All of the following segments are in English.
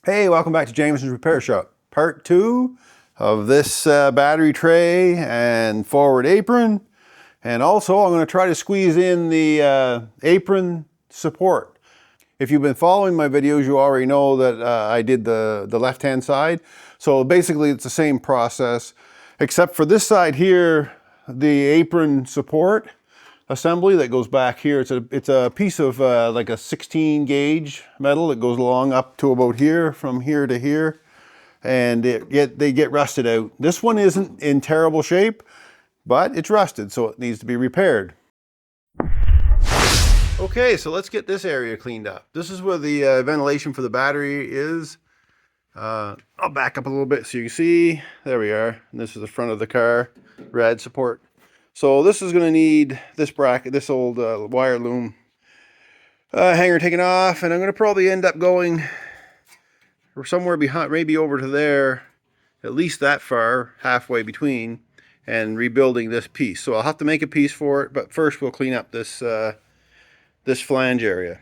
Hey, welcome back to Jameson's Repair Shop. Part 2 of this battery tray and forward apron. And also I'm going to try to squeeze in the apron support. If you've been following my videos, you already know that I did the left-hand side. So basically it's the same process, except for this side here, the apron support assembly that goes back here. It's a piece of like a 16 gauge metal that goes along up to about here, from here to here, and they get rusted out. This one isn't in terrible shape, but it's rusted, so it needs to be repaired. Okay, so let's get this area cleaned up. This is where the ventilation for the battery is. I'll back up a little bit so you can see. There we are. And this is the front of the car, rad support. So this is going to need this bracket, this old wire loom hanger taken off, and I'm going to probably end up going somewhere behind, maybe over to there, at least that far, halfway between, and rebuilding this piece. So I'll have to make a piece for it, but first we'll clean up this this flange area.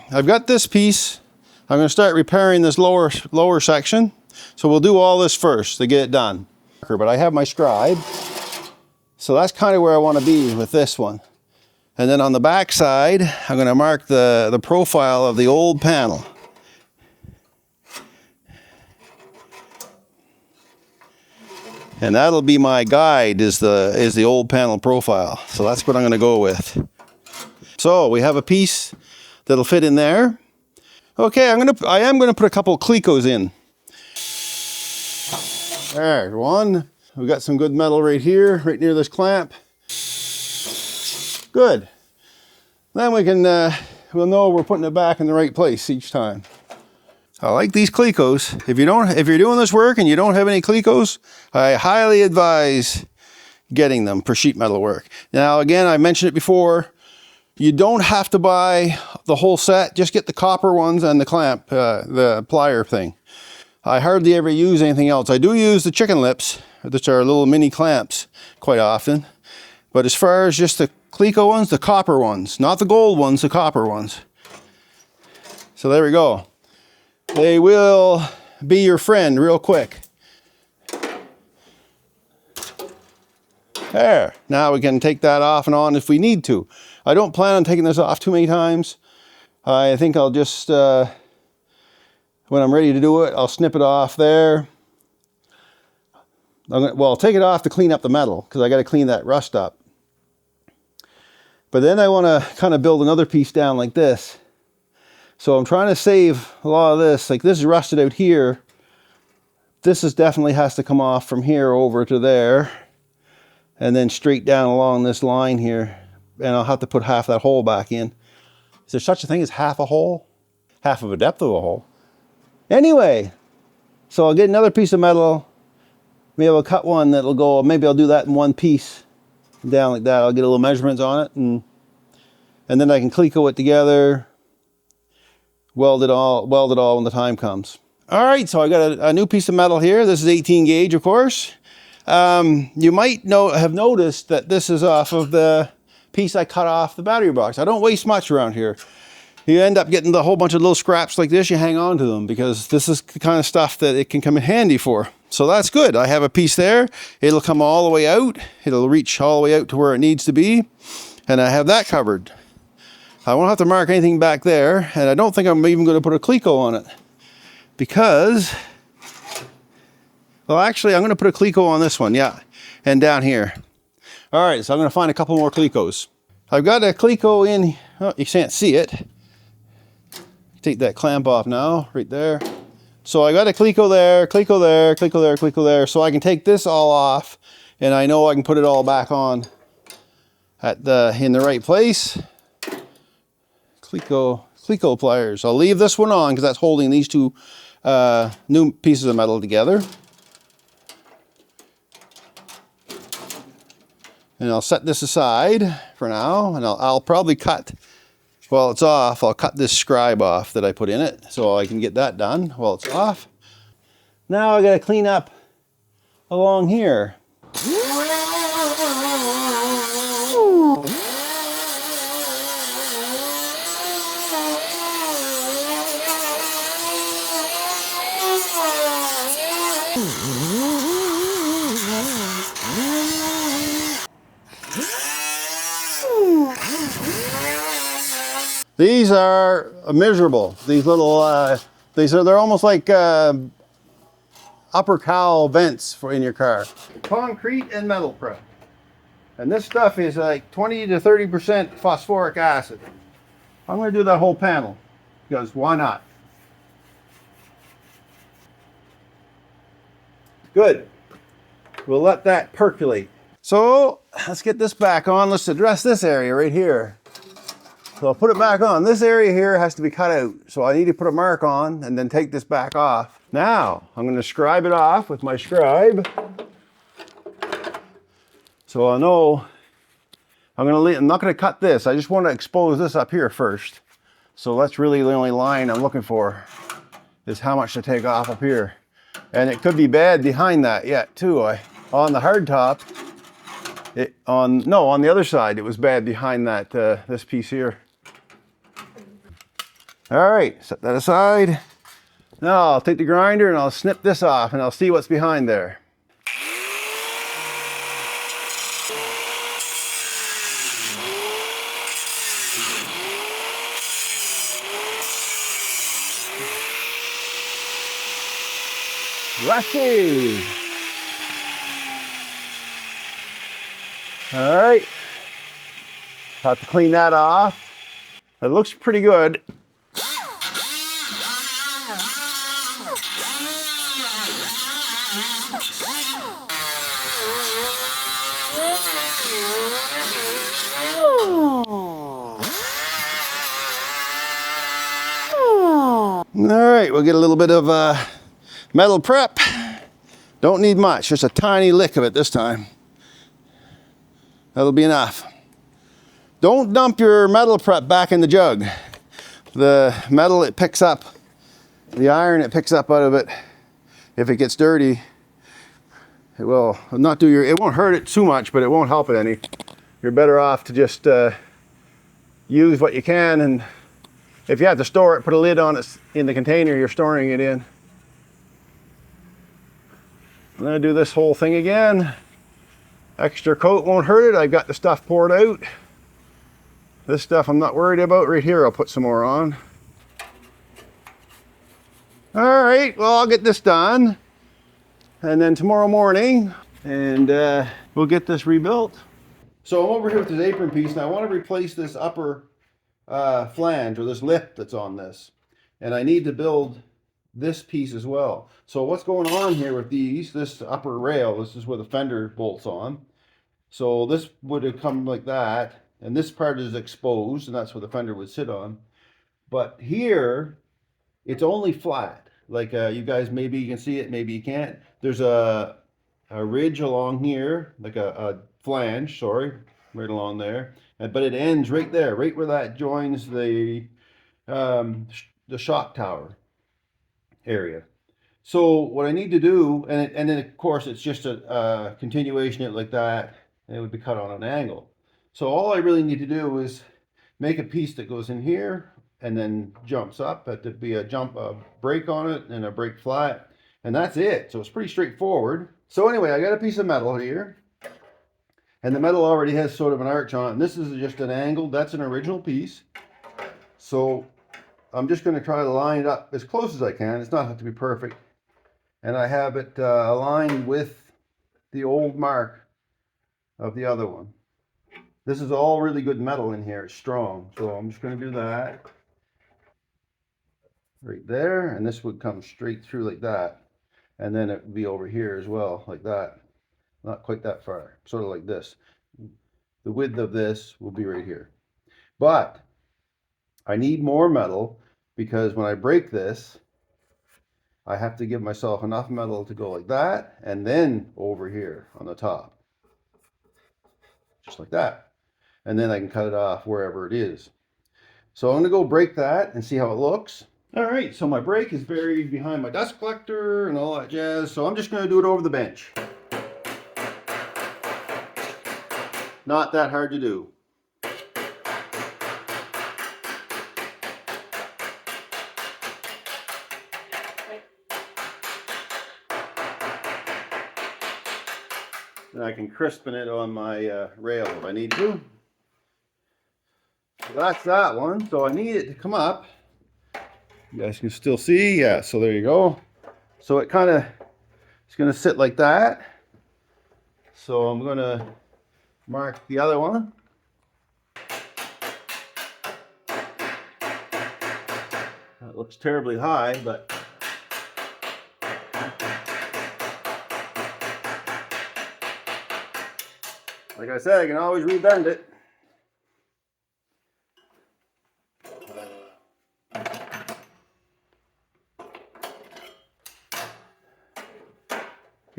I've got this piece. I'm going to start repairing this lower section. So we'll do all this first to get it done. But I have my scribe. So that's kind of where I want to be with this one. And then on the back side, I'm going to mark the profile of the old panel. And that'll be my guide, is the old panel profile. So that's what I'm going to go with. So we have a piece that'll fit in there. Okay, I am gonna put a couple clecos in. There's one. We've got some good metal right here, right near this clamp. Good. Then we can we'll know we're putting it back in the right place each time. I like these clecos. If you're doing this work and you don't have any clecos, I highly advise getting them for sheet metal work. Now again, I mentioned it before. You don't have to buy the whole set. Just get the copper ones and the clamp, the plier thing. I hardly ever use anything else. I do use the chicken lips, which are little mini clamps quite often. But as far as just the Cleco ones, the copper ones, not the gold ones, the copper ones. So there we go. They will be your friend real quick. There. Now we can take that off and on if we need to. I don't plan on taking this off too many times. I think I'll just, when I'm ready to do it, I'll snip it off there. I'll take it off to clean up the metal, because I got to clean that rust up. But then I want to kind of build another piece down like this. So I'm trying to save a lot of this. Like this is rusted out here. This definitely has to come off from here over to there. And then straight down along this line here. And I'll have to put half that hole back in. Is there such a thing as half a hole? Half of a depth of a hole. Anyway, so I'll get another piece of metal. Maybe I'll cut one that'll go, maybe I'll do that in one piece. Down like that. I'll get a little measurements on it. And then I can Cleco it together. Weld it all when the time comes. All right, so I got a new piece of metal here. This is 18 gauge, of course. You might have noticed that this is off of the piece I cut off the battery box. I don't waste much around here. You end up getting a whole bunch of little scraps like this. You hang on to them because this is the kind of stuff that it can come in handy for. So that's good. I have a piece there. It'll come all the way out. It'll reach all the way out to where it needs to be. And I have that covered. I won't have to mark anything back there. And I don't think I'm even going to put a Cleco on it. Because, well, actually, I'm going to put a Cleco on this one. Yeah. And down here. All right, so I'm going to find a couple more Clecos. I've got a Cleco in, oh, you can't see it. Take that clamp off now, right there. So I got a Cleco there, Cleco there, Cleco there, Cleco there. So I can take this all off, and I know I can put it all back on in the right place. Cleco pliers. I'll leave this one on because that's holding these two new pieces of metal together. And I'll set this aside for now, and I'll probably cut while it's off, I'll cut this scribe off that I put in it so I can get that done while it's off. Now I gotta clean up along here. These are miserable. These little, they're almost like upper cowl vents for in your car. Concrete and metal prep. And this stuff is like 20 to 30% phosphoric acid. I'm going to do that whole panel because why not? Good. We'll let that percolate. So let's get this back on. Let's address this area right here. So I'll put it back on. This area here has to be cut out. So I need to put a mark on and then take this back off. Now I'm going to scribe it off with my scribe. So I know I'm not going to cut this. I just want to expose this up here first. So that's really the only line I'm looking for is how much to take off up here. And it could be bad behind that yet too. On the hard top, on the other side, it was bad behind that this piece here. All right, set that aside. Now I'll take the grinder and I'll snip this off and I'll see what's behind there. Rusty! All right, have to clean that off. It looks pretty good. All right, we'll get a little bit of metal prep. Don't need much, just a tiny lick of it this time. That'll be enough. Don't dump your metal prep back in the jug. The metal it picks up, the iron it picks up out of it, if it gets dirty, it will not do it won't hurt it too much, but it won't help it any. You're better off to just use what you can, and if you have to store it, put a lid on it in the container you're storing it in. I'm gonna do this whole thing again. Extra coat won't hurt it. I've got the stuff poured out. This stuff I'm not worried about. Right here I'll put some more on. All right, well, I'll get this done. And then tomorrow morning, and we'll get this rebuilt. So I'm over here with this apron piece, and I want to replace this upper flange, or this lip that's on this. And I need to build this piece as well. So what's going on here with these, this upper rail, this is where the fender bolts on. So this would have come like that, and this part is exposed, and that's where the fender would sit on. But here, it's only flat. Like you guys, maybe you can see it, maybe you can't. There's a ridge along here, like a flange, sorry, right along there. But it ends right there, right where that joins the shock tower area. So what I need to do, and then of course it's just a continuation of it like that, and it would be cut on an angle. So all I really need to do is make a piece that goes in here and then jumps up. That would be a break on it and a break flat, and that's it. So it's pretty straightforward. So anyway, I got a piece of metal here, and the metal already has sort of an arch on it. And this is just an angle. That's an original piece. So I'm just going to try to line it up as close as I can. It's not have to be perfect. And I have it aligned with the old mark of the other one. This is all really good metal in here. It's strong. So I'm just going to do that right there. And this would come straight through like that. And then it would be over here as well, like that. Not quite that far, sort of like this. The width of this will be right here. But I need more metal, because when I break this, I have to give myself enough metal to go like that, and then over here on the top. Just like that. And then I can cut it off wherever it is. So I'm gonna go break that and see how it looks. All right, so my brake is buried behind my dust collector and all that jazz. So I'm just gonna do it over the bench. Not that hard to do. And I can crispen it on my rail if I need to. So that's that one. So I need it to come up. You guys can still see, yeah, so there you go. So it kind of, it's gonna sit like that. So I'm gonna mark the other one. That looks terribly high, but like I said, I can always rebend it.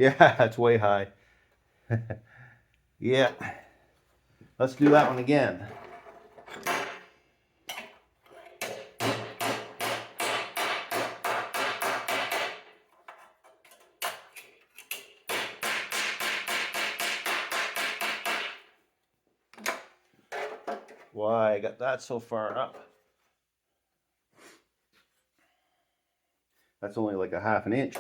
Yeah, it's way high. Yeah. Let's do that one again. Why I got that so far up? That's only like a half an inch.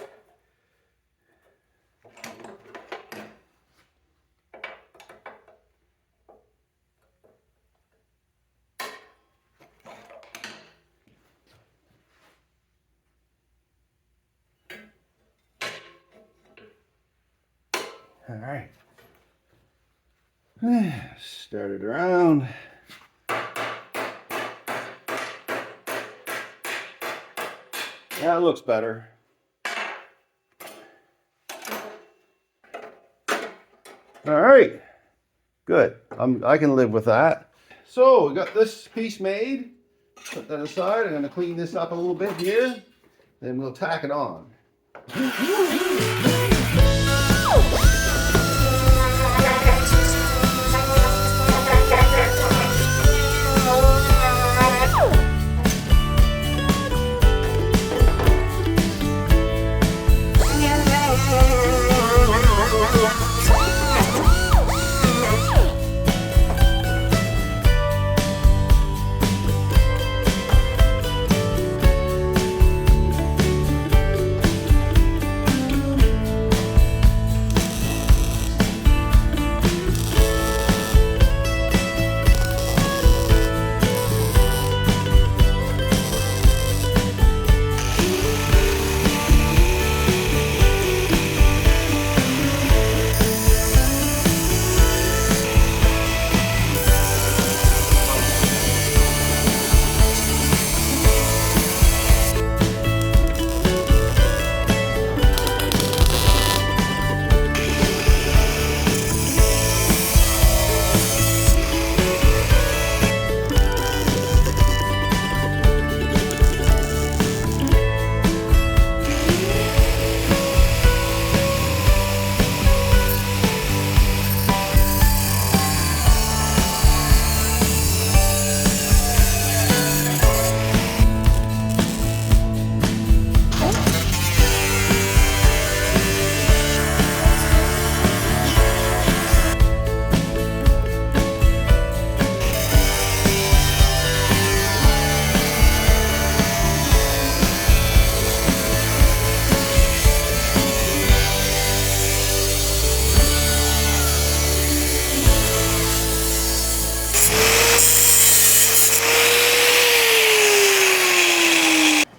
All right. Start it around. Yeah, it looks better. All right, good. I can live with that. So we got this piece made. Put that aside. I'm going to clean this up a little bit here. Then we'll tack it on.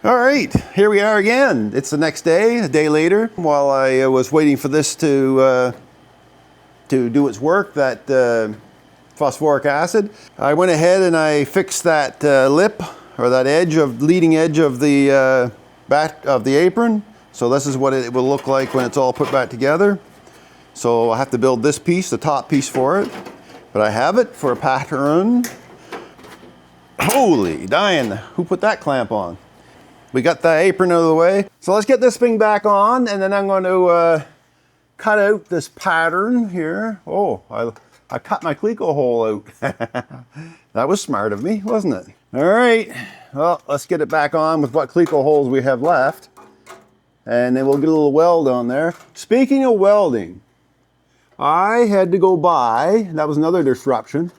All right, here we are again. It's the next day, a day later. While I was waiting for this to do its work, that phosphoric acid, I went ahead and I fixed that lip, or that edge of leading edge of the back of the apron. So this is what it will look like when it's all put back together. So I have to build this piece, the top piece for it. But I have it for a pattern. Holy dying, who put that clamp on? We got the apron out of the way. So let's get this thing back on, and then I'm going to cut out this pattern here. Oh, I cut my cleco hole out. That was smart of me, wasn't it? All right, well, let's get it back on with what cleco holes we have left. And then we'll get a little weld on there. Speaking of welding, I had to go buy, that was another disruption,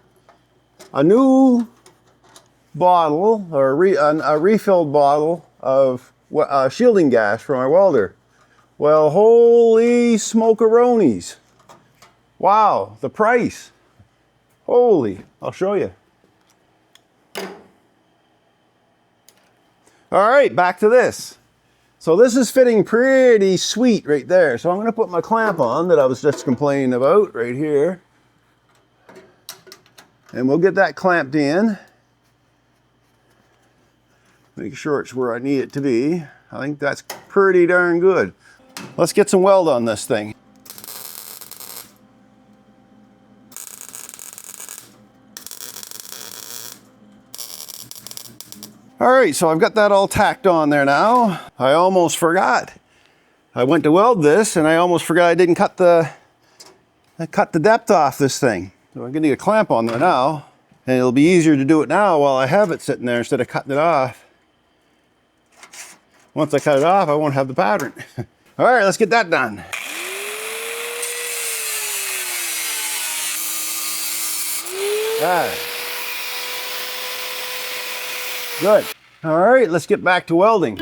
a new bottle, or a refilled bottle of shielding gas for my welder. Well, holy smokeronies. Wow, the price. Holy, I'll show you. All right, back to this. So this is fitting pretty sweet right there. So I'm gonna put my clamp on that I was just complaining about right here. And we'll get that clamped in. Make sure it's where I need it to be. I think that's pretty darn good. Let's get some weld on this thing. All right, so I've got that all tacked on there now. I almost forgot. I went to weld this and I almost forgot I didn't cut the depth off this thing. So I'm gonna need a clamp on there now. And it'll be easier to do it now while I have it sitting there instead of cutting it off. Once I cut it off, I won't have the pattern. All right, let's get that done. All right. Good. All right, let's get back to welding.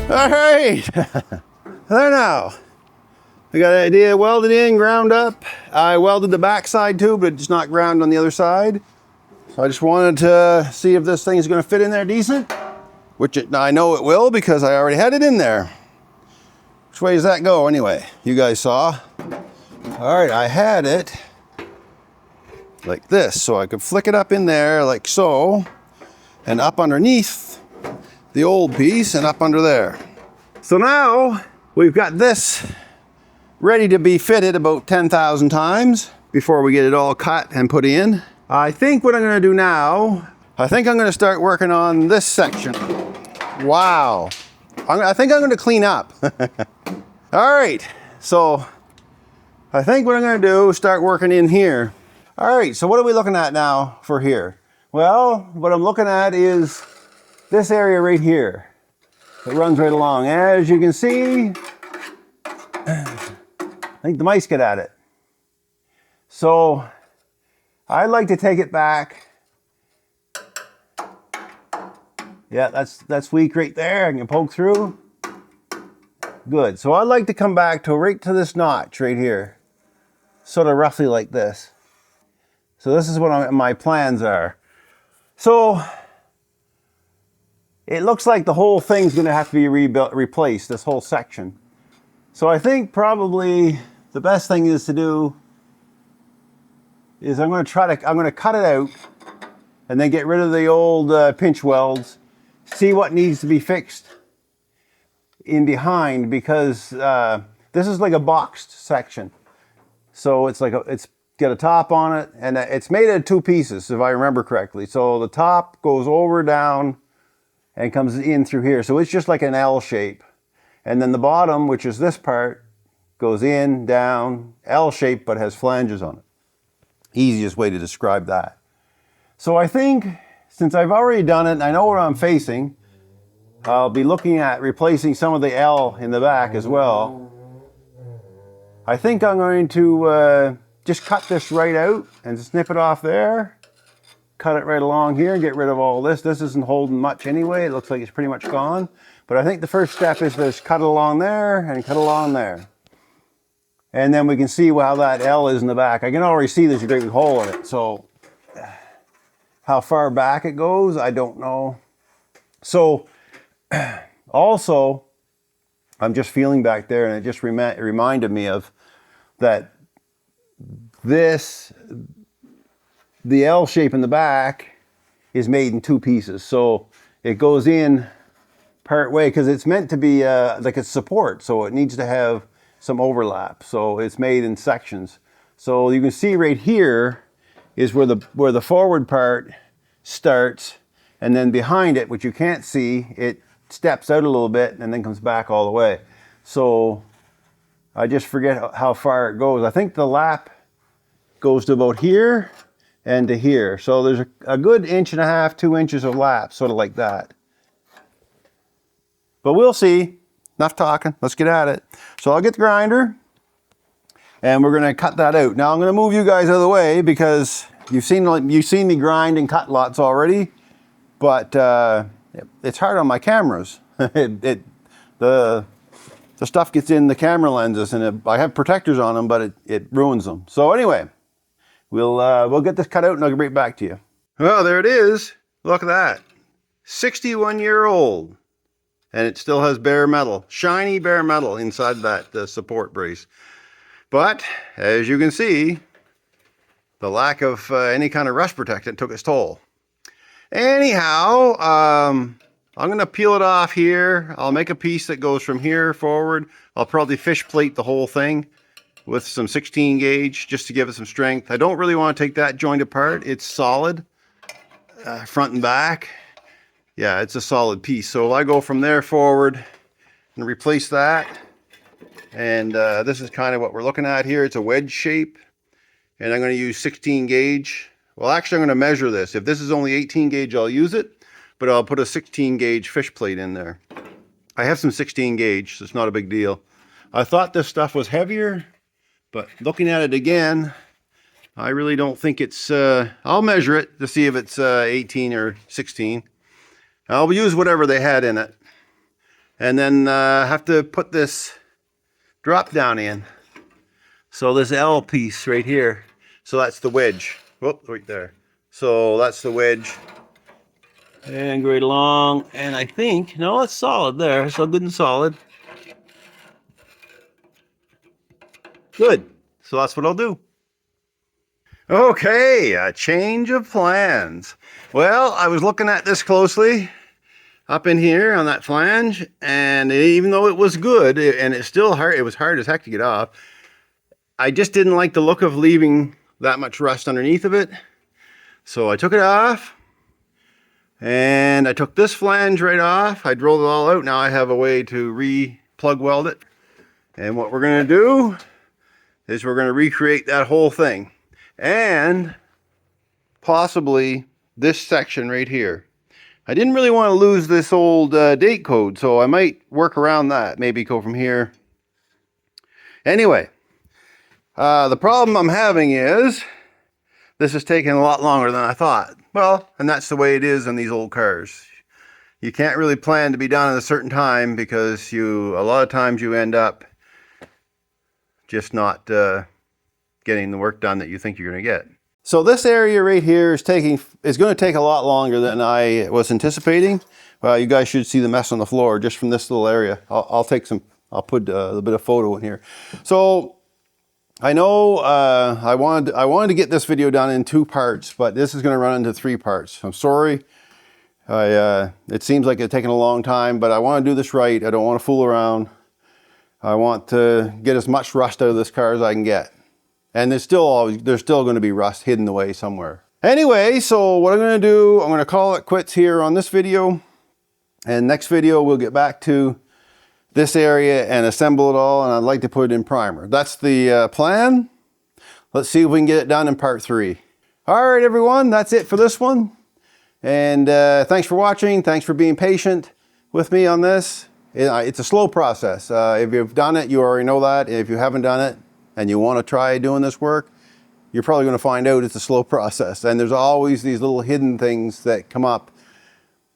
All right, there now. I got an idea welded in, ground up. I welded the back side too, but it's not ground on the other side. So I just wanted to see if this thing is going to fit in there decent, which I know it will because I already had it in there. Which way does that go anyway? You guys saw. All right, I had it like this, so I could flick it up in there like so, and up underneath the old piece and up under there. So now we've got this ready to be fitted about 10,000 times before we get it all cut and put in. I think what I'm going to do now, I think I'm going to start working on this section. Wow. I think I'm going to clean up. All right, so I think what I'm going to do is start working in here. All right, so what are we looking at now for here? Well, what I'm looking at is this area right here. It runs right along. As you can see, I think the mice get at it. So I'd like to take it back. Yeah, that's weak right there. I can poke through. Good. So I'd like to come back to right to this notch right here. Sort of roughly like this. So this is what my plans are. So it looks like the whole thing's going to have to be replaced, this whole section. So I think probably the best thing is to do is I'm going to cut it out and then get rid of the old pinch welds, see what needs to be fixed in behind, because this is like a boxed section. So it's got a top on it, and it's made of two pieces if I remember correctly. So the top goes over, down, and comes in through here. So it's just like an L shape. And then the bottom, which is this part, goes in, down, L shape, but has flanges on it. Easiest way to describe that. So I think, since I've already done it and I know where I'm facing, I'll be looking at replacing some of the L in the back as well. I think I'm going to just cut this right out and snip it off there. Cut it right along here and get rid of all this. This isn't holding much anyway. It looks like it's pretty much gone. But I think the first step is to just cut it along there and cut along there. And then we can see how that L is in the back. I can already see there's a great big hole in it. So how far back it goes, I don't know. So also, I'm just feeling back there, and it just reminded me of that the L shape in the back is made in two pieces. So it goes in part way because it's meant to be like a support. So it needs to have some overlap. So it's made in sections. So you can see right here is where the forward part starts, and then behind it, which you can't see, it steps out a little bit and then comes back all the way. So I just forget how far it goes. I think the lap goes to about here and to here. So there's a good 1.5 to 2 inches of lap, sort of like that. But we'll see. Enough talking. Let's get at it. So I'll get the grinder, and we're going to cut that out. Now I'm going to move you guys out of the way because you've seen me grind and cut lots already, but it's hard on my cameras. The stuff gets in the camera lenses, and I have protectors on them, but it ruins them. So anyway, we'll get this cut out, and I'll get right back to you. Well, there it is. Look at that. 61-year-old. And it still has bare metal, shiny bare metal inside that support brace. But as you can see, the lack of any kind of rust protectant took its toll. Anyhow, I'm going to peel it off here. I'll make a piece that goes from here forward. I'll probably fish plate the whole thing with some 16 gauge just to give it some strength. I don't really want to take that joint apart. It's solid, front and back. Yeah, it's a solid piece. So I go from there forward and replace that. And this is kind of what we're looking at here. It's a wedge shape. And I'm going to use 16 gauge. Well, actually, I'm going to measure this. If this is only 18 gauge, I'll use it. But I'll put a 16 gauge fish plate in there. I have some 16 gauge, so it's not a big deal. I thought this stuff was heavier, but looking at it again, I really don't think it's... I'll measure it to see if it's 18 or 16. I'll use whatever they had in it. And then have to put this drop down in. So this L piece right here. So that's the wedge. Whoop, right there. So that's the wedge. And go right along. And I think, no, it's solid there. So good and solid. Good. So that's what I'll do. Okay, a change of plans. Well, I was looking at this closely up in here on that flange, and even though it was good, and it's still hard, it was hard as heck to get off, I just didn't like the look of leaving that much rust underneath of it. So I took it off, and I took this flange right off. I drilled it all out. Now I have a way to re-plug weld it. And what we're going to do is we're going to recreate that whole thing. And possibly this section right here. I didn't really want to lose this old date code, so I might work around that. Maybe go from here. Anyway, the problem I'm having is this is taking a lot longer than I thought. Well, and that's the way it is in these old cars. You can't really plan to be done at a certain time because a lot of times you end up just not getting the work done that you think you're going to get. So this area right here is going to take a lot longer than I was anticipating. Well, you guys should see the mess on the floor just from this little area. I'll put a little bit of photo in here. So I know I wanted to get this video done in 2 parts, but this is going to run into 3 parts. I'm sorry. It seems like it's taking a long time, but I want to do this right. I don't want to fool around. I want to get as much rust out of this car as I can get. And there's still going to be rust hidden away somewhere. Anyway, so what I'm going to do, I'm going to call it quits here on this video. And next video, we'll get back to this area and assemble it all. And I'd like to put it in primer. That's the plan. Let's see if we can get it done in part 3. All right, everyone, that's it for this one. And thanks for watching. Thanks for being patient with me on this. It's a slow process. If you've done it, you already know that. If you haven't done it, and you want to try doing this work, you're probably going to find out it's a slow process. And there's always these little hidden things that come up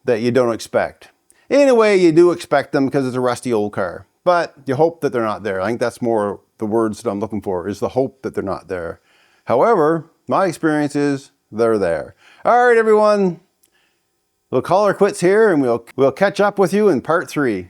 that you don't expect. Anyway, you do expect them because it's a rusty old car. But you hope that they're not there. I think that's more the words that I'm looking for, is the hope that they're not there. However, my experience is they're there. All right, everyone. We'll call our quits here and we'll catch up with you in part 3.